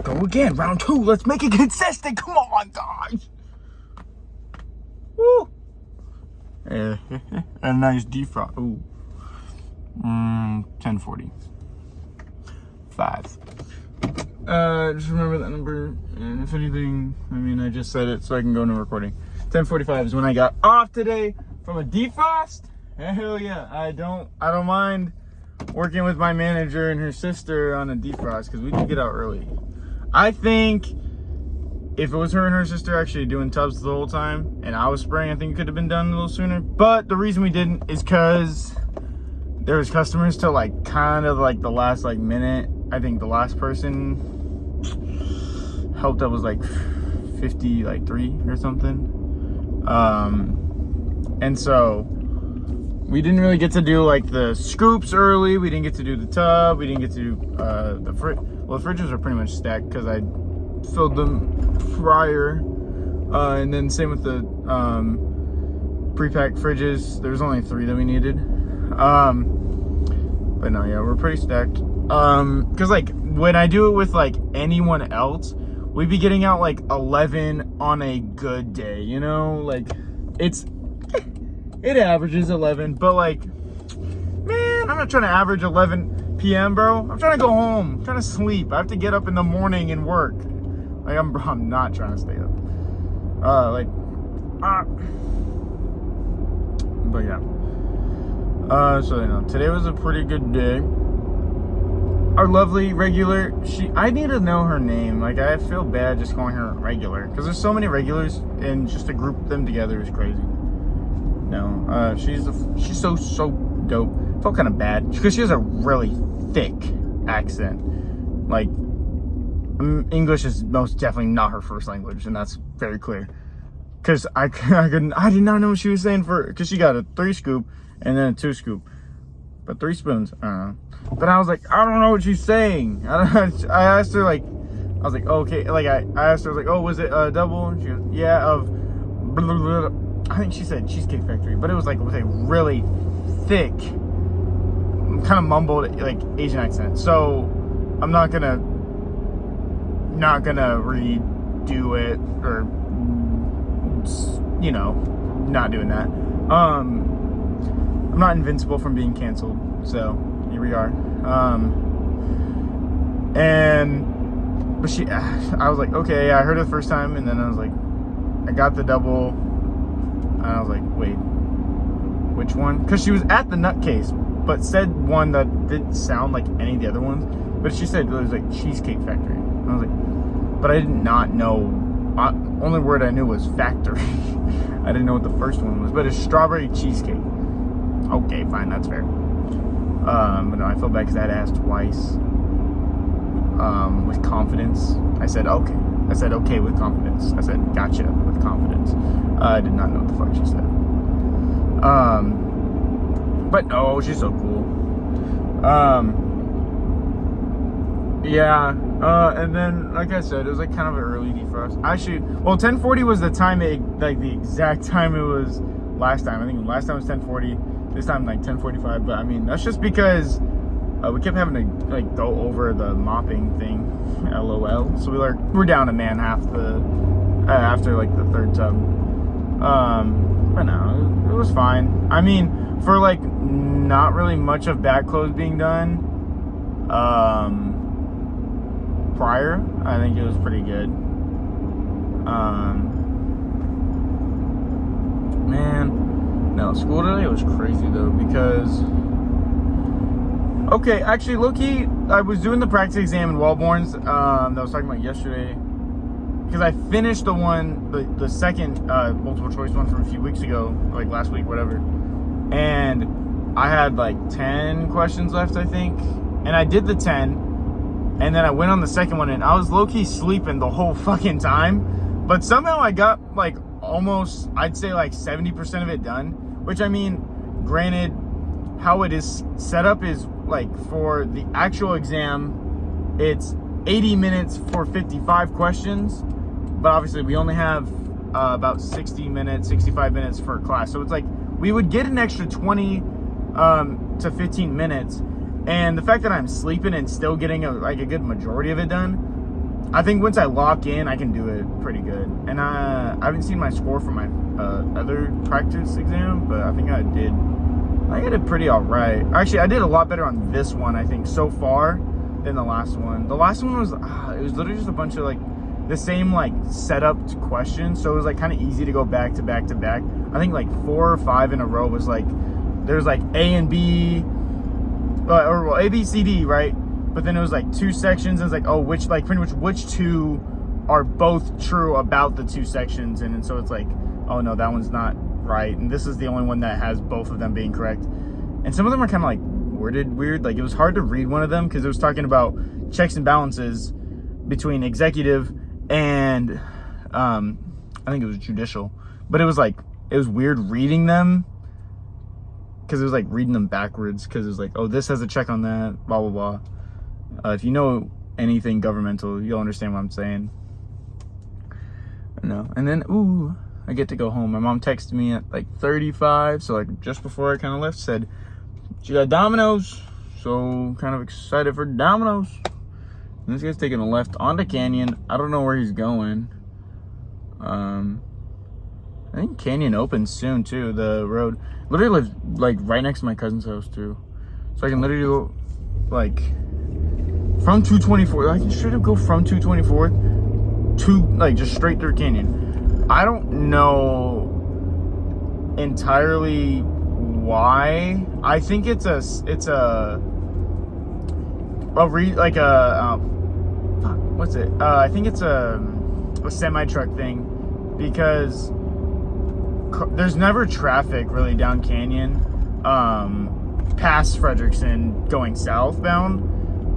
go again. Round 2. Let's make it consistent. Come on, guys. Woo. A nice defrost. Ooh. 1040. 5. Just remember that number. And if anything, I mean, I just said it so I can go into recording. 10:45 is when I got off today from a defrost. Hell yeah. I don't mind working with my manager and her sister on a defrost because we can get out early. I think if it was her and her sister actually doing tubs the whole time and I was spraying, I think it could have been done a little sooner. But the reason we didn't is because there was customers till like kind of like the last like minute. I think the last person helped up was like 53 or something. And so we didn't really get to do like the scoops early. We didn't get to do the tub. We didn't get to do the fridge. Well, the fridges are pretty much stacked because I filled them prior. And then same with the pre-packed fridges. There's only 3 that we needed. But no, yeah, we're pretty stacked. Because like when I do it with like anyone else, we'd be getting out like 11 on a good day, you know? Like it averages 11, but like, man, I'm not trying to average 11 p.m., bro. I'm trying to go home. I'm trying to sleep. I have to get up in the morning and work. Like, I'm not trying to stay up. But yeah. So, you know, today was a pretty good day. Our lovely regular, I need to know her name. Like, I feel bad just calling her regular. Because there's so many regulars, and just to group them together is crazy. No, she's so dope. Felt kind of bad because she has a really thick accent. Like, English is most definitely not her first language, and that's very clear. Because I did not know what she was saying because she got a 3 scoop and then a 2 scoop, but 3 spoons. I don't know. But I was like, I don't know what she's saying. I asked her like, I was like, okay, like I asked her, I was like, oh, was it a double? And she goes, yeah, of blah, blah, blah. I think she said Cheesecake Factory, but it was like with a really thick, kind of mumbled like Asian accent. So I'm not gonna redo it, or you know, not doing that. I'm not invincible from being canceled, so here we are. But I was like, okay, I heard it the first time, and then I was like, I got the double. And I was like, wait, which one? Because she was at the nutcase, but said one that didn't sound like any of the other ones. But she said it was like Cheesecake Factory. And I was like, but I did not know. Only word I knew was factory. I didn't know what the first one was, but it's strawberry cheesecake. Okay, fine, that's fair. But no, I feel bad because I had to ask twice. With confidence, I said okay. I said okay with confidence. I said gotcha with confidence. I did not know what the fuck she said. But no, she's so cool. Yeah. And then, like I said, it was like kind of an early defrost. Actually, well, 10:40 was the time, like the exact time it was last time. I think last time was 10:40. This time like 10:45. But I mean, that's just because we kept having to like go over the mopping thing. LOL. So we're down a man half the after like the 3rd tub. But no, it was fine. I mean, for like not really much of back clothes being done prior, I think it was pretty good. Man, no, school today was crazy though, because okay, actually, low-key, I was doing the practice exam in Wellborn's that I was talking about yesterday, because I finished the second multiple choice one from a few weeks ago, like last week, whatever, and I had like 10 questions left, I think, and I did the 10, and then I went on the second one, and I was low-key sleeping the whole fucking time, but somehow I got like almost, I'd say like 70% of it done, which, I mean, granted, how it is set up is like for the actual exam, it's 80 minutes for 55 questions, but obviously we only have about 65 minutes for class. So it's like we would get an extra 20 to 15 minutes, and the fact that I'm sleeping and still getting a good majority of it done I think once I lock in, I can do it pretty good. And I haven't seen my score for my other practice exam, but I think I did pretty all right. Actually, I did a lot better on this one, I think, so far than the last one. The last one was, it was literally just a bunch of like the same like setup questions. So it was like kind of easy to go back to back to back. I think like 4 or 5 in a row was like, there was like A and B, or well, A, B, C, D, right? But then it was like 2 sections, and it's like, oh, which, like, pretty much which 2 are both true about the 2 sections, and so it's like, oh no, that one's not right, and this is the only one that has both of them being correct. And some of them are kind of like worded weird. Like, it was hard to read one of them because it was talking about checks and balances between executive and I think it was judicial, but it was like, it was weird reading them because it was like reading them backwards, because it was like, oh, this has a check on that, blah blah blah. If you know anything governmental, you'll understand what I'm saying. No, and then, ooh, I get to go home. My mom texted me at like 35, so like just before I kind of left, said she got Domino's, so kind of excited for Domino's. And this guy's taking a left onto Canyon. I don't know where he's going. I think Canyon opens soon too. The road literally lives like right next to my cousin's house too, so I can literally go like from 224. I can straight up go from 224 to like just straight through Canyon. I don't know entirely why. I think it's a I think it's a semi-truck thing, because there's never traffic really down Canyon past Frederickson going southbound.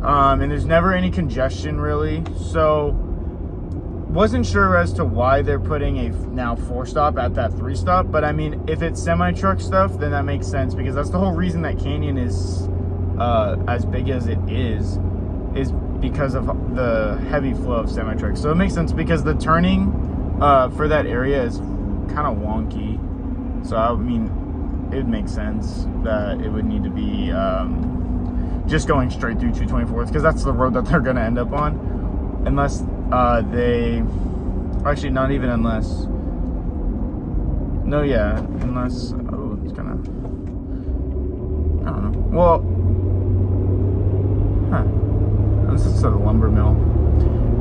And there's never any congestion really, so wasn't sure as to why they're putting a now 4-stop at that 3-stop. But I mean, if it's semi-truck stuff, then that makes sense, because that's the whole reason that Canyon is as big as it is because of the heavy flow of semi-trucks. So it makes sense, because the turning for that area is kind of wonky. So I mean, it makes sense that it would need to be just going straight through 224th, because that's the road that they're going to end up on, unless actually not even unless, no, yeah, unless, oh, it's kind of, I don't know, well, this is a lumber mill,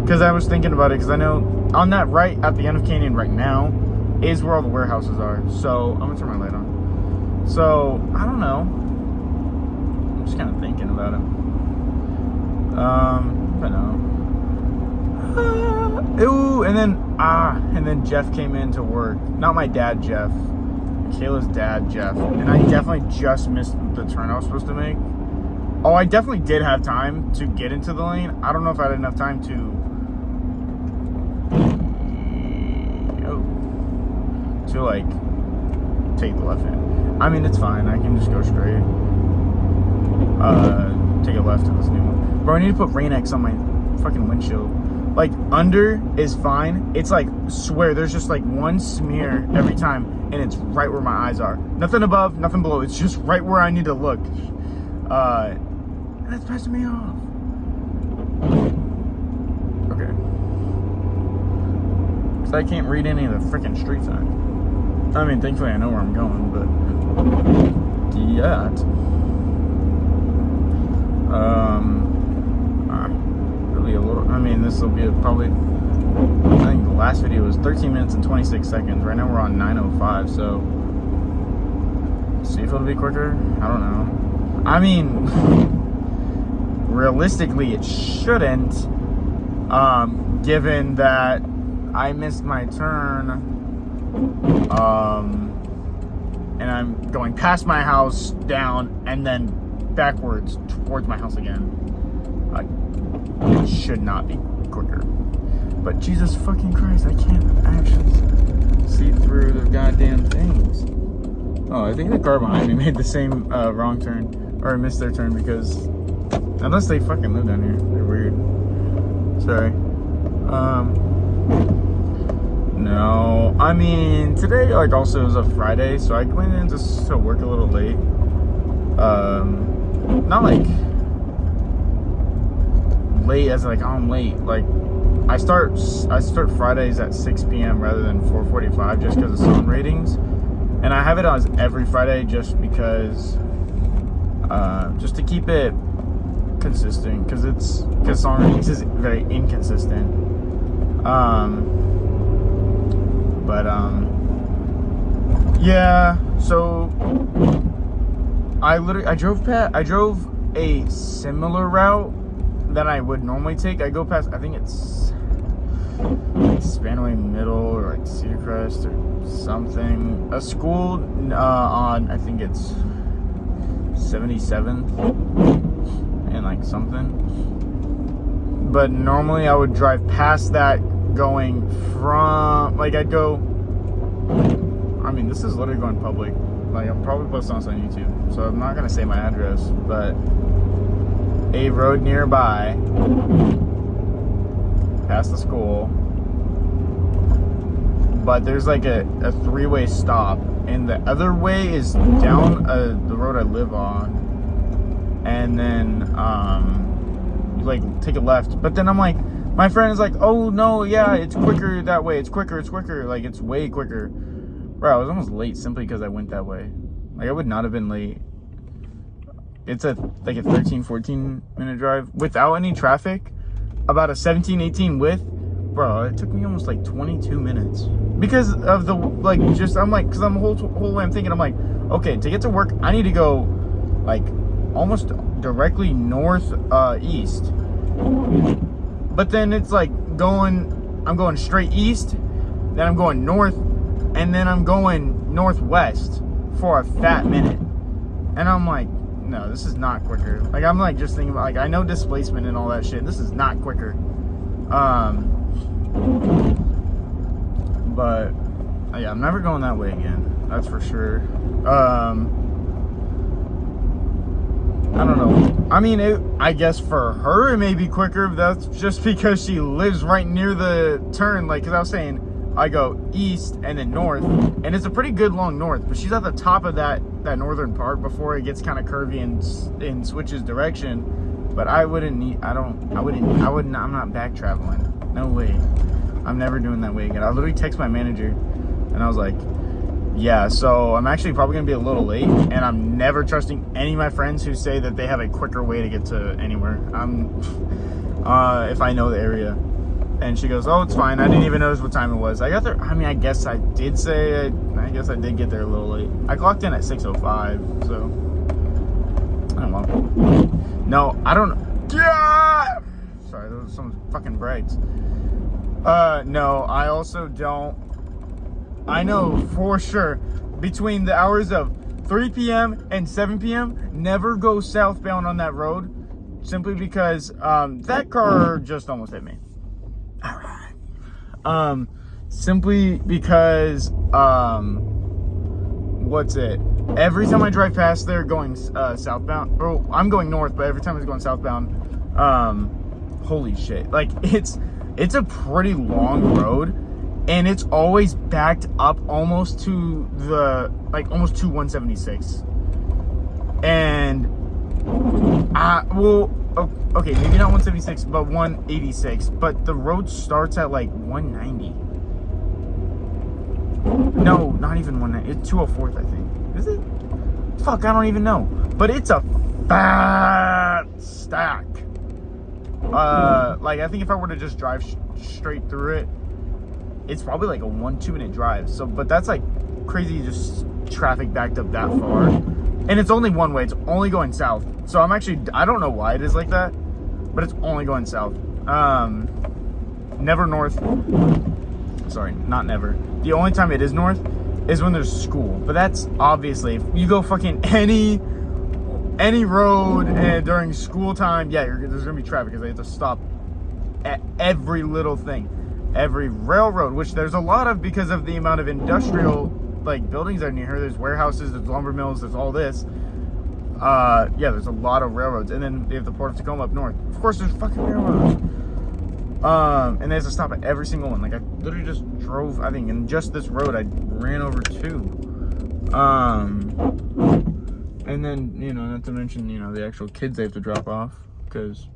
because I was thinking about it, because I know on that right at the end of Canyon right now is where all the warehouses are. So I'm gonna turn my light on. So I don't know, I'm just kind of thinking about it. But no. Ooh, and then Jeff came in to work. Not my dad, Jeff. Kayla's dad, Jeff. And I definitely just missed the turn I was supposed to make. Oh, I definitely did have time to get into the lane. I don't know if I had enough time to like take the left hand. I mean, it's fine. I can just go straight. Take a left to this new one. Bro, I need to put Rain-X on my fucking windshield. Like, under is fine. It's like, swear, there's just like one smear every time, and it's right where my eyes are. Nothing above, nothing below. It's just right where I need to look. And it's pissing me off. Okay. Because I can't read any of the freaking street signs. I mean, thankfully I know where I'm going, but yeah. Really a little. I mean, this will be probably. I think the last video was 13 minutes and 26 seconds. Right now we're on 9:05, so see if it'll be quicker. I don't know. I mean, realistically, it shouldn't. Given that I missed my turn. And I'm going past my house, down, and then backwards towards my house again. It should not be quicker. But Jesus fucking Christ, I can't actually see through the goddamn things. Oh, I think the car behind me made the same wrong turn, or missed their turn, because unless they fucking live down here, they're weird. Sorry. No, I mean, today, like, also is a Friday, so I went in just to work a little late. Not like late as like, oh, I'm late. Like, I start Fridays at 6 p.m. rather than 4:45 just because of song ratings, and I have it on every Friday just because, just to keep it consistent, because song ratings is very inconsistent. Yeah. So I drove a similar route that I would normally take. I go past, I think it's Spanaway Middle or like Cedar Crest or something. A school on, I think it's 77th and like something. But normally I would drive past that going from, like I'd go, I mean, this is literally going public. Like, I'm probably posting this on YouTube, so I'm not gonna say my address, but a road nearby, past the school, but there's like a three-way stop, and the other way is down the road I live on, and then you like take a left, but then I'm like, my friend is like, oh no, yeah, it's quicker that way, it's quicker, like it's way quicker. Bro, I was almost late simply because I went that way. Like, I would not have been late. It's a 13-14 minute drive without any traffic, about a 17-18 width. Bro, it took me almost like 22 minutes because of the, like, just, I'm like, because I'm the whole way I'm thinking, I'm like, okay, to get to work I need to go like almost directly north east, but then it's like I'm going straight east, then I'm going north, and then I'm going northwest for a fat minute. And I'm like, no, this is not quicker. Like, I'm like just thinking about, like, I know displacement and all that shit. This is not quicker. But yeah, I'm never going that way again. That's for sure. I don't know. I mean, I guess for her it may be quicker. That's just because she lives right near the turn. Like, because I was saying, I go east and then north, and it's a pretty good long north, but she's at the top of that northern part before it gets kind of curvy and switches direction. But I'm not back traveling. No way. I'm never doing that way again. I literally text my manager and I was like, yeah, so I'm actually probably gonna be a little late, and I'm never trusting any of my friends who say that they have a quicker way to get to anywhere. If I know the area. And she goes, oh, it's fine. I didn't even notice what time it was. I got there. I mean, I guess I did get there a little late. I clocked in at 6:05, so I don't know. No, I don't know. Yeah! Sorry, those are some fucking brakes. No, I also don't. I know for sure between the hours of 3 p.m. and 7 p.m., never go southbound on that road, simply because that car just almost hit me. Alright. Simply because every time I drive past there going southbound, or I'm going north, but every time it's going southbound, holy shit, like it's a pretty long road, and it's always backed up almost to 176, and okay, maybe not 176, but 186. But the road starts at like 190. No, not even 190. It's 204th, I think. Is it? Fuck, I don't even know. But it's a fat stack. Like, I think if I were to just drive straight through it, it's probably like a 1-2 minute drive. So, but that's like crazy, just traffic backed up that far. And it's only one way. It's only going south. So I don't know why it is like that, but it's only going south. Never north. Sorry, not never. The only time it is north is when there's school. But that's obviously, if you go fucking any road during school time, yeah, there's gonna be traffic because they have to stop at every little thing. Every railroad, which there's a lot of because of the amount of industrial like buildings that are near here. There's warehouses, there's lumber mills, there's all this. Yeah, there's a lot of railroads, and then they have the Port of Tacoma up north. Of course, there's fucking railroads. And they have to stop at every single one. Like, I literally just drove, I think, in just this road, I ran over 2. And then, not to mention, the actual kids they have to drop off, because